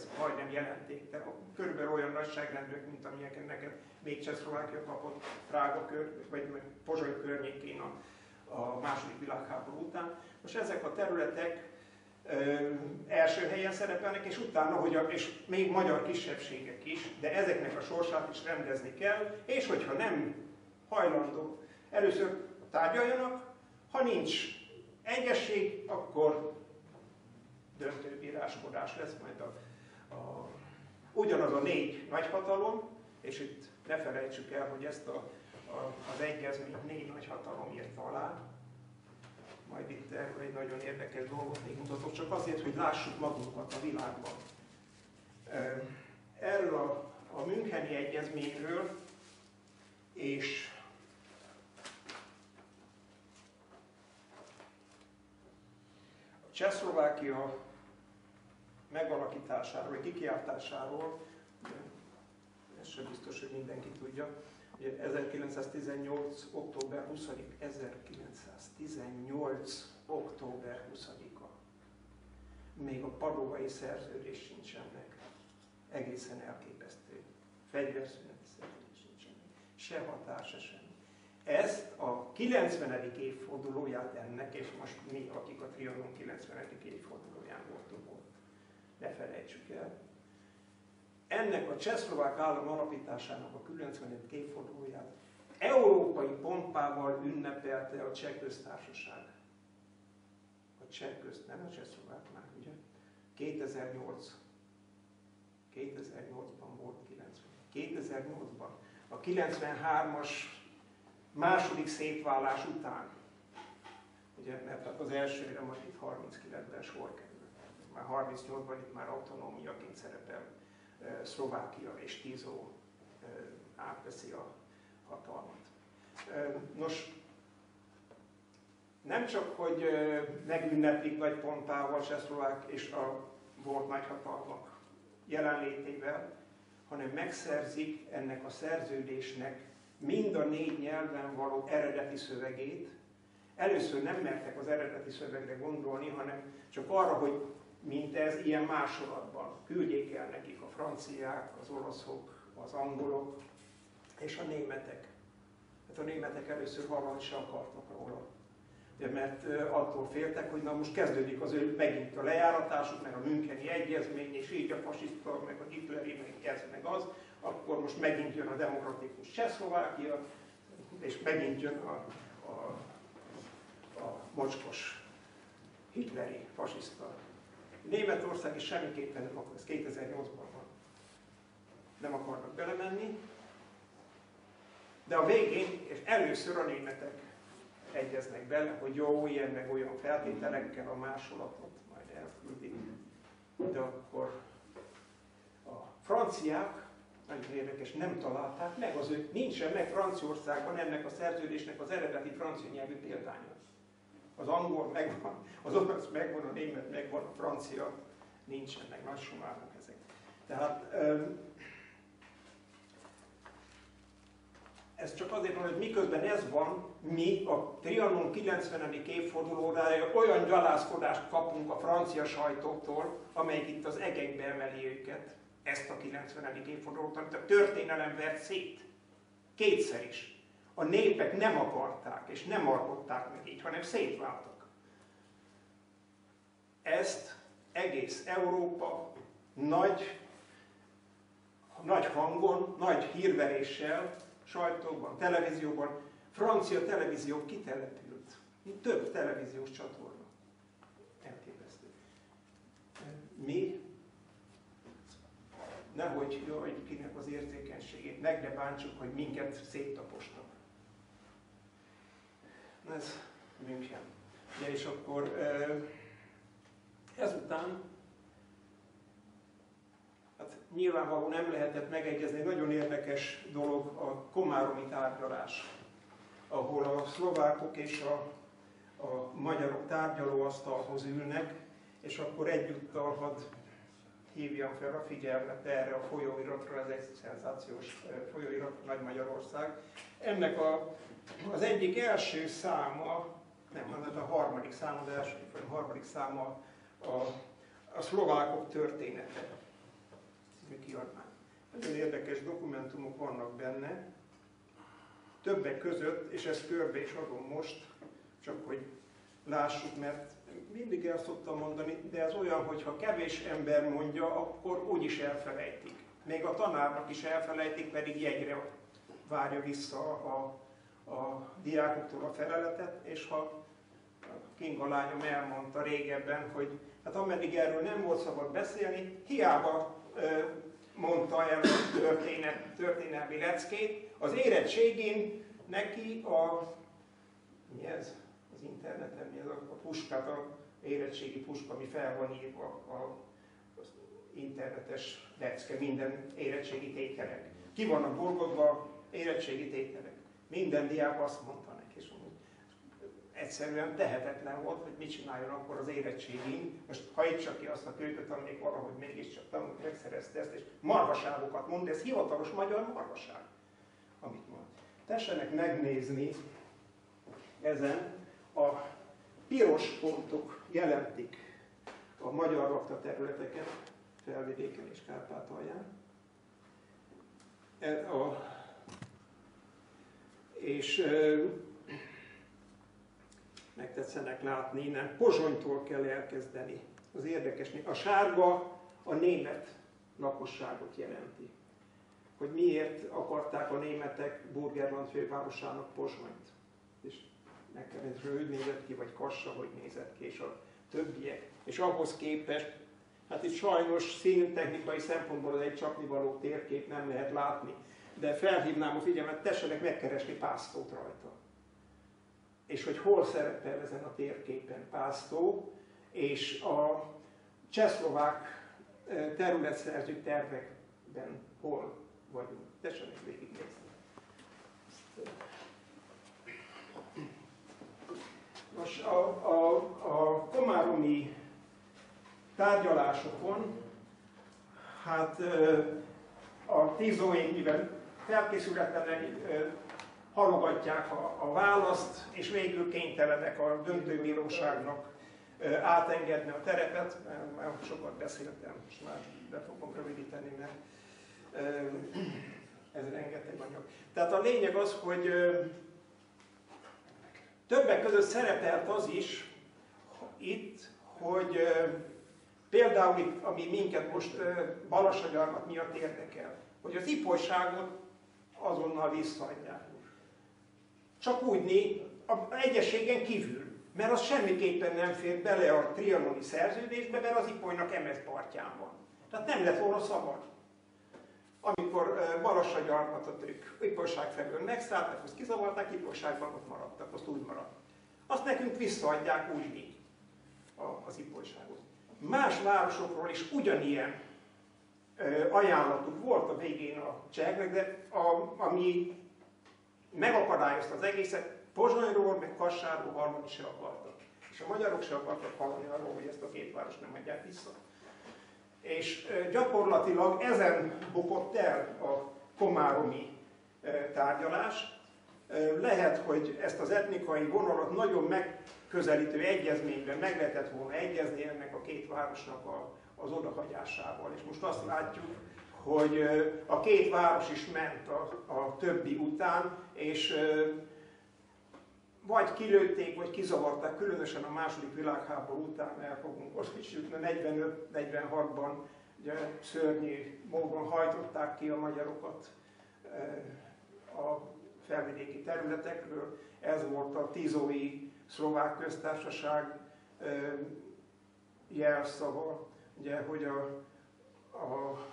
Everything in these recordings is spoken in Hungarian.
ez majdnem jelentéktelen, körülbelül olyan nagyságrendűek, mint amilyeneket neked még Csehszlovákia kapott Prága vagy Pozsony környékén a második világháború után. Most ezek a területek első helyen szerepelnek, és utána, és még magyar kisebbségek is, de ezeknek a sorsát is rendezni kell, és hogyha nem hajlandó, először tárgyaljanak, ha nincs egyesség, akkor döntőbíráskodás lesz majd ugyanaz a 4 nagyhatalom, és itt ne felejtsük el, hogy ezt az egyezményt 4 nagyhatalom írta alá. Majd itt erről egy nagyon érdekes dolgot még mutatok, csak azért, hogy lássuk magunkat a világban. Erről a Müncheni Egyezményről és a Csehszlovákia megalakításáról, vagy kikiáltásáról, ez sem biztos, hogy mindenki tudja, ugye 1918. október 20-a, 1918. október 20-a. Még a padovai szerződés sincsen meg. Egészen elképesztő. Fegyverszüneti szerződés sincsen meg. Se határ, se semmi. Ezt a 90. évfordulóját ennek, és most mi, akik a Trianon 90. évfordulóján voltunk ott, ne felejtsük el. Ennek a csehszlovák állam alapításának a 90. évfordulóját európai pompával ünnepelte a Cseh Köztársaság. A Cseh Közt, nem a Csehszlovák már, ugye? 2008-ban volt 90. 2008-ban. A 93-as második szétválás után, ugye, mert az elsőre majd itt 39-ben sor kerül. Már 38-ban itt már autonómiaként szerepel Szlovákia, és Tiso átveszi a hatalmat. Nos, nem csak, hogy megünneplik nagy pompával Csehszlovák és a volt nagyhatalmak jelenlétével, hanem megszerzik ennek a szerződésnek mind a 4 nyelven való eredeti szövegét. Először nem mertek az eredeti szövegre gondolni, hanem csak arra, hogy mint ez, ilyen másolatban küldjék el nekik a franciák, az oroszok, az angolok és a németek. Hát a németek először hallani se akartak róla. Mert attól féltek, hogy na most kezdődik az ő megint a lejáratásuk, meg a Müncheni Egyezmény, és így a fasiszta, meg a hitleri, meg ez, meg az, akkor most megint jön a demokratikus Csehszlovákia, és megint jön a mocskos hitleri, fasiszta. Németország is semmiképpen nem akar, ez 2008-ban van. Nem akarnak belemenni, de a végén, és először a németek egyeznek bele, hogy jó, ilyen meg olyan feltételekkel a másolatot majd elküldik. De akkor a franciák, nagyon érdekes, nem találták meg, nincsen meg Franciaországban ennek a szerződésnek az eredeti francia nyelvű példánya. Az angol megvan, az orosz megvan, a német megvan, a francia nincsen meg, nagy sumárok ezek. Tehát ez csak azért van, hogy miközben ez van, mi a Trianon 90. évfordulórája olyan gyalázkodást kapunk a francia sajtótól, amelyik itt az egekbe emeli őket, ezt a 90. évfordulót, amit a történelem vert szét. Kétszer is. A népek nem akarták, és nem alkották meg így, hanem szétváltak. Ezt egész Európa nagy hangon, nagy hírveréssel, sajtóban, televízióban, francia televízió kitelepült. Több televíziós csatorna. Elképesztő. Mi, nehogy jaj, kinek az érzékenységét, meg ne bántsuk, hogy minket széttapostak. Ez München. Ja, és akkor ezután, hát nyilvánvalóan nem lehetett megegyezni, nagyon érdekes dolog a komáromi tárgyalás, ahol a szlovákok és a magyarok tárgyalóasztalhoz ülnek, és akkor egyúttal hadd hívjam fel a figyelmet erre a folyóiratra, ez egy szenzációs folyóirat, Nagy Magyarország. Ennek az egyik első száma, nem, hanem a harmadik száma, de első, a harmadik száma a szlovákok története. című kiadvány. Nagyon érdekes dokumentumok vannak benne, többek között, és ezt körbe is adom most, csak hogy lássuk, mert mindig el szoktam mondani, de ez olyan, hogy ha kevés ember mondja, akkor úgyis elfelejtik. Még a tanárnak is elfelejtik, pedig jegyre várja vissza a diákoktól a feleletet, és ha Kinga lányom elmondta régebben, hogy hát ameddig erről nem volt szabad beszélni, hiába mondta el a történelmi leckét, az érettségén neki mi ez? Az interneten, mi ez a puskát, az érettségi puska, ami fel van írva az internetes lecke, minden érettségi tételek. Ki vannak borgodva érettségi tételek. Minden diák azt mondta neki, és egyszerűen tehetetlen volt, hogy mit csináljon akkor az érettségén. Most hajtsa ki azt a kölyköt, amíg valahogy mégiscsak tanult, megszerezte ezt, és marhaságokat mond, ez hivatalos magyar marhaság, amit mond. Tessenek megnézni ezen, a piros pontok jelentik a magyar laktaterületeket, Felvidéken és Kárpátalján. És megtetszenek látni, innen Pozsonytól kell elkezdeni. Az érdekes, a sárga a német lakosságot jelenti. Hogy miért akarták a németek Burgenland fővárosának Pozsonyt. És nekem ez úgy nézett ki, vagy Kassa, hogy nézett ki, és a többiek. És ahhoz képest, hát itt sajnos színtechnikai szempontból egy csapnivaló térkép nem lehet látni, de felhívnám a figyelmet, tessenek megkeresni Pásztót rajta. És hogy hol szerepel ezen a térképen Pásztó, és a csehszlovák területszerző tervekben hol vagyunk. Tessenek végignézni. Most a komáromi tárgyalásokon, hát a tízóék, mivel felkészületlenül halogatják a választ, és végül kénytelenek a döntőbíróságnak átengedni a terepet, mert sokat beszéltem, most már be fogom rövidíteni, mert ez rengeteg anyag. Tehát a lényeg az, hogy többek között szerepelt az is itt, hogy például itt, ami minket most Balassagyarmat miatt érdekel, hogy az ipolyságot azonnal visszaadják. Csak úgy egyességen kívül, mert az semmiképpen nem fér bele a trianoni szerződésbe, mert az Ipolynak Emez partján van. Tehát nem lett volna szabad. Amikor Balassagyarmatot ők Ipolyság felől megszálltak, azt kizavarták, Ipolyságban ott maradtak, azt úgy maradt. Azt nekünk visszaadják úgy így az Ipolyságot. Más városokról is ugyanilyen ajánlatuk volt a végén a cseheknek, de ami megakadályozta az egészet, Pozsonyról, meg Kassáról hallani se akartak. És a magyarok se akartak hallani arról, hogy ezt a két várost nem adják vissza. És gyakorlatilag ezen bukott el a komáromi tárgyalás. Lehet, hogy ezt az etnikai vonalat nagyon megközelítő egyezményben meg lehetett volna egyezni ennek a két városnak az odahagyásával. És most azt látjuk, hogy a két város is ment a többi után, és vagy kilőtték, vagy kizavarták, különösen a második világháború után el fogunk most is jutni, 45-46-ban szörnyű módon hajtották ki a magyarokat a felvidéki területekről. Ez volt a Tizói Szlovák Köztársaság jelszava, ugye, hogy a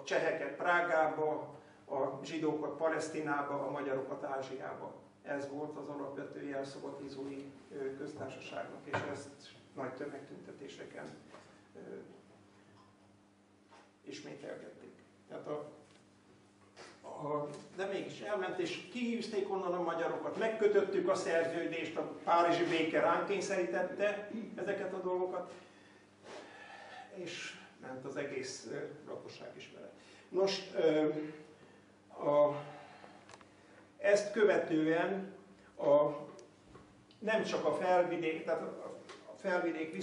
cseheket Prágába, a zsidókat Palesztinába, a magyarokat Ázsiába. Ez volt az alapvető jelszava a Tizói Köztársaságnak, és ezt nagy tömegtüntetéseken ismételgették. Tehát de mégis elment, és kihűzték onnan a magyarokat, megkötöttük a szerződést, a párizsi béke ránk kényszerítette ezeket a dolgokat, és ment az egész lakosság is vele. Nos, ezt követően nem csak a felvidék, tehát a felvidék